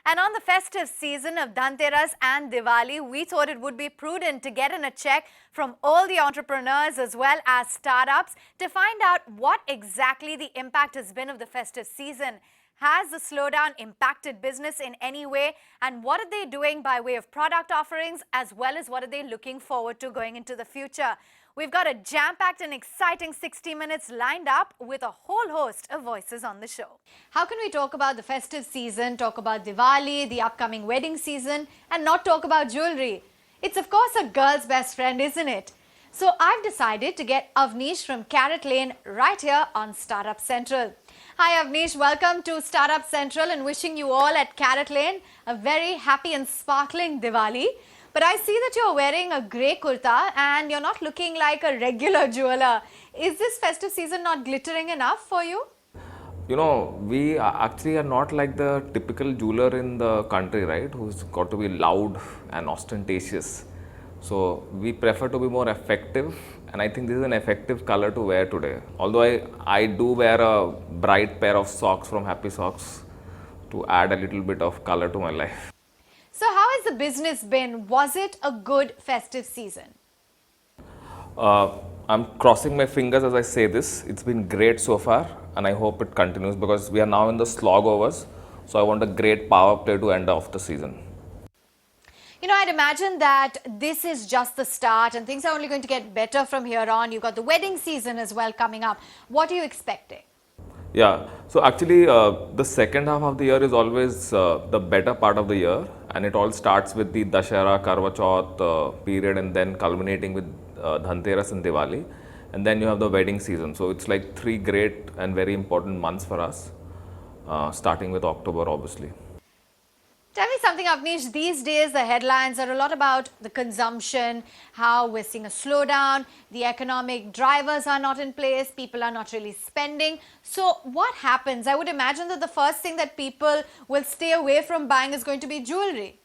And on the festive season of Dhanteras and Diwali, we thought it would be prudent to get in a check from all the entrepreneurs as well as startups to find out what exactly the impact has been of the festive season. Has the slowdown impacted business in any way? And what are they doing by way of product offerings, as well as what are they looking forward to going into the future? We've got a jam-packed and exciting 60 minutes lined up with a whole host of voices on the show. How can we talk about the festive season, talk about Diwali, the upcoming wedding season, and not talk about jewelry? It's of course a girl's best friend, isn't it? So I've decided to get Avnish from CaratLane right here on Startup Central. Hi Avnish, welcome to Startup Central and wishing you all at CaratLane a very happy and sparkling Diwali. But I see that you're wearing a grey kurta and you're not looking like a regular jeweler. Is this festive season not glittering enough for you? You know, we actually are not like the typical jeweler in the country, right? Who's got to be loud and ostentatious. So we prefer to be more effective, and I think this is an effective color to wear today. Although I do wear a bright pair of socks from Happy Socks to add a little bit of color to my life. So how has the business been? Was it a good festive season? I'm crossing my fingers as I say this. It's been great so far, and I hope it continues because we are now in the slog overs. So I want a great power play to end off the season. You know, I'd imagine that this is just the start and things are only going to get better from here on. You've got the wedding season as well coming up. What are you expecting? Yeah, so actually the second half of the year is always the better part of the year, and it all starts with the Dashera, Karva Chauth period, and then culminating with Dhanteras and Diwali, and then you have the wedding season. So it's like three great and very important months for us, starting with October obviously. Tell me something, Avnish. These days, the headlines are a lot about the consumption, how we're seeing a slowdown, the economic drivers are not in place, people are not really spending. So what happens? I would imagine that the first thing that people will stay away from buying is going to be jewelry.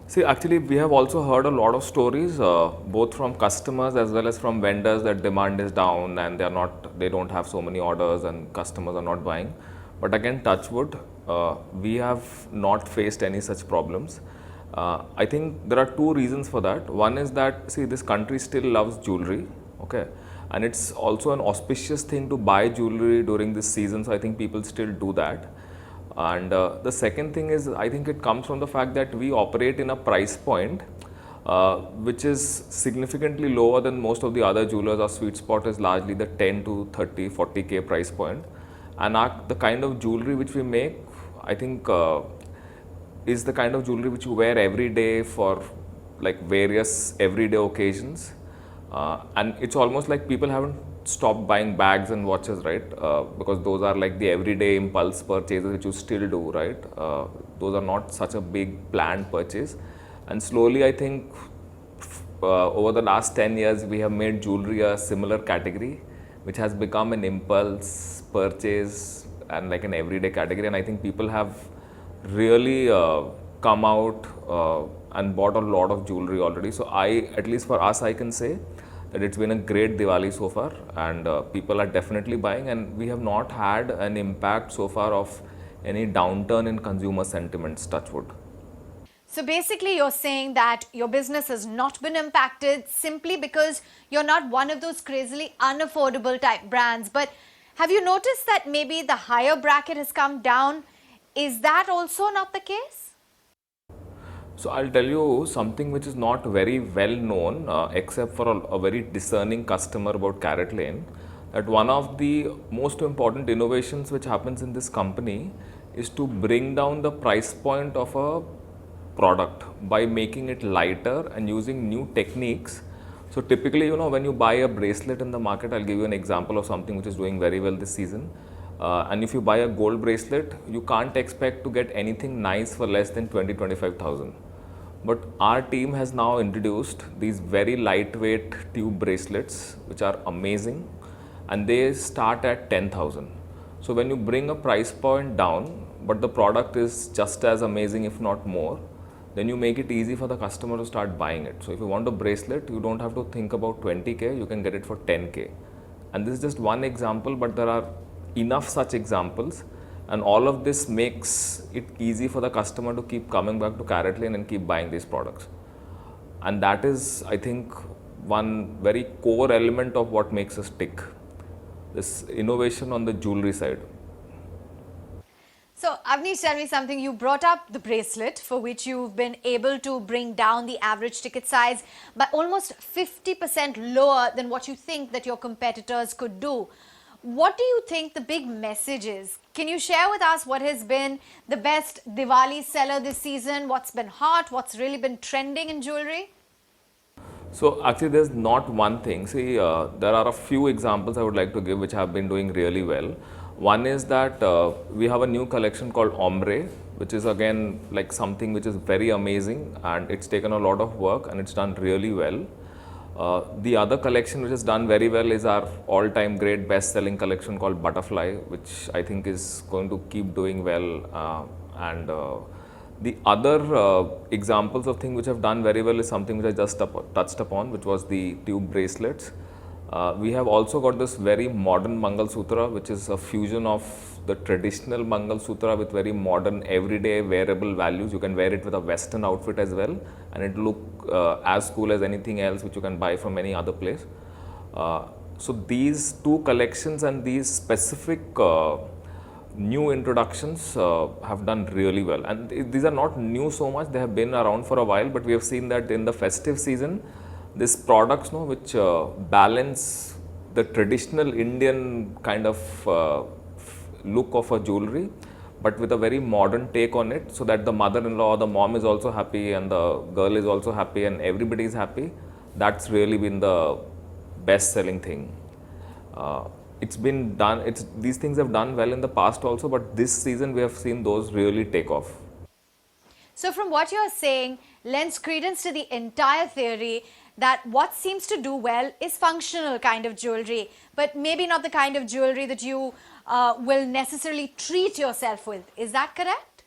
See, actually, we have also heard a lot of stories, both from customers as well as from vendors, that demand is down and they don't have so many orders and customers are not buying. But again, touch wood, we have not faced any such problems. I think there are two reasons for that. One is that, see, this country still loves jewelry, okay? And it's also an auspicious thing to buy jewelry during this season, so I think people still do that. And the second thing is, I think it comes from the fact that we operate in a price point which is significantly lower than most of the other jewelers. Our sweet spot is largely the 10 to 30, 40K price point. And the kind of jewelry which we make, I think, is the kind of jewelry which you wear every day for like various everyday occasions. And it's almost like people haven't stopped buying bags and watches, right? Because those are like the everyday impulse purchases which you still do, right? Those are not such a big planned purchase. And slowly, I think, over the last 10 years, we have made jewelry a similar category, which has become an impulse purchase and like an everyday category. And I think people have really come out and bought a lot of jewelry already. So at least for us, I can say that it's been a great Diwali so far, and people are definitely buying, and we have not had an impact so far of any downturn in consumer sentiments, touch wood. So basically you're saying that your business has not been impacted simply because you're not one of those crazily unaffordable type brands. But have you noticed that maybe the higher bracket has come down? Is that also not the case? So I'll tell you something which is not very well known, except for a very discerning customer about CaratLane, that one of the most important innovations which happens in this company is to bring down the price point of a product by making it lighter and using new techniques. So typically, you know, when you buy a bracelet in the market, I'll give you an example of something which is doing very well this season. And if you buy a gold bracelet, you can't expect to get anything nice for less than 20-25,000. But our team has now introduced these very lightweight tube bracelets, which are amazing, and they start at 10,000. So when you bring a price point down, but the product is just as amazing, if not more, then you make it easy for the customer to start buying it. So if you want a bracelet, you don't have to think about 20K, you can get it for 10K. And this is just one example, but there are enough such examples. And all of this makes it easy for the customer to keep coming back to CaratLane and keep buying these products. And that is, I think, one very core element of what makes us tick. This innovation on the jewelry side. So, Avnish, tell me something. You brought up the bracelet, for which you've been able to bring down the average ticket size by almost 50% lower than what you think that your competitors could do. What do you think the big message is? Can you share with us what has been the best Diwali seller this season? What's been hot? What's really been trending in jewelry? So actually, there's not one thing. See, there are a few examples I would like to give which have been doing really well. One is that we have a new collection called Ombre, which is again like something which is very amazing, and it's taken a lot of work and it's done really well. The other collection which has done very well is our all-time great best-selling collection called Butterfly, which I think is going to keep doing well. And the other examples of things which have done very well is something which I just touched upon, which was the tube bracelets. We have also got this very modern Mangal Sutra, which is a fusion of the traditional Mangal Sutra with very modern, everyday wearable values. You can wear it with a Western outfit as well, and it look as cool as anything else which you can buy from any other place. So these two collections and these specific new introductions have done really well, and these are not new so much. They have been around for a while, but we have seen that in the festive season, these products, no, which balance the traditional Indian kind of look of a jewelry, but with a very modern take on it, so that the mother-in-law or the mom is also happy and the girl is also happy and everybody is happy. That's really been the best-selling thing. It's been done. These things have done well in the past also, but this season we have seen those really take off. So, from what you're saying, lends credence to the entire theory that what seems to do well is functional kind of jewelry, but maybe not the kind of jewelry that you will necessarily treat yourself with. Is that correct?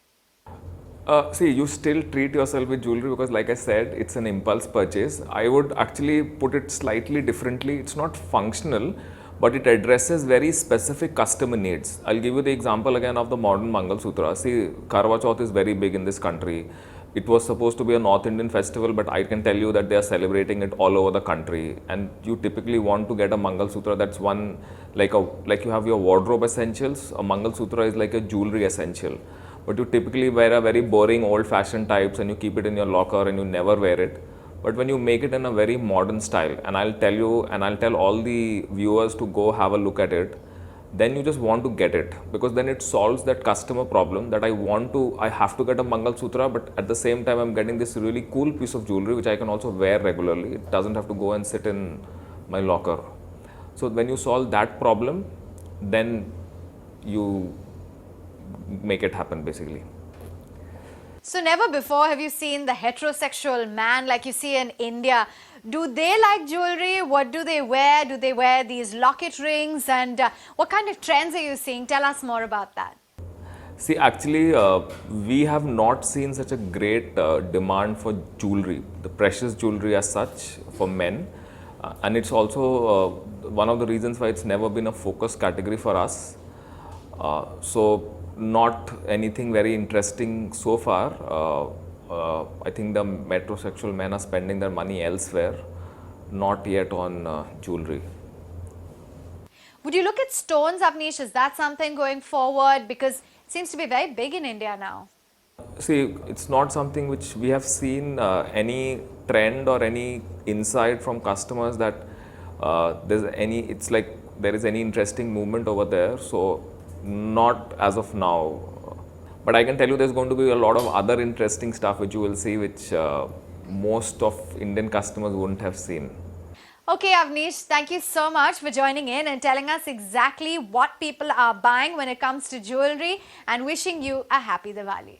See, you still treat yourself with jewelry because, like I said, it's an impulse purchase. I would actually put it slightly differently. It's not functional, but it addresses very specific customer needs. I'll give you the example again of the modern Mangal Sutra. See, Karwa Chauth is very big in this country. It was supposed to be a North Indian festival, but I can tell you that they are celebrating it all over the country. And you typically want to get a Mangal Sutra. That's one, like you have your wardrobe essentials. A Mangal Sutra is like a jewelry essential. But you typically wear a very boring old-fashioned types and you keep it in your locker and you never wear it. But when you make it in a very modern style, and I'll tell you and I'll tell all the viewers to go have a look at it, then you just want to get it, because then it solves that customer problem that I have to get a Mangal Sutra, but at the same time I'm getting this really cool piece of jewelry which I can also wear regularly. It doesn't have to go and sit in my locker. So when you solve that problem, then you make it happen basically. So, never before have you seen the heterosexual man like you see in India. Do they like jewelry? What do they wear? Do they wear these locket rings? And what kind of trends are you seeing? Tell us more about that. See, actually, we have not seen such a great demand for jewelry, the precious jewelry as such for men. And it's also one of the reasons why it's never been a focus category for us. So, not anything very interesting so far. I think the metrosexual men are spending their money elsewhere, not yet on jewelry. Would you look at stones, Avnish? Is that something going forward? Because it seems to be very big in India now. See, it's not something which we have seen any trend or any insight from customers that it's like there is any interesting movement over there. So, not as of now. But I can tell you there's going to be a lot of other interesting stuff which you will see, which most of Indian customers wouldn't have seen. Okay, Avnish, thank you so much for joining in and telling us exactly what people are buying when it comes to jewelry, and wishing you a happy Diwali.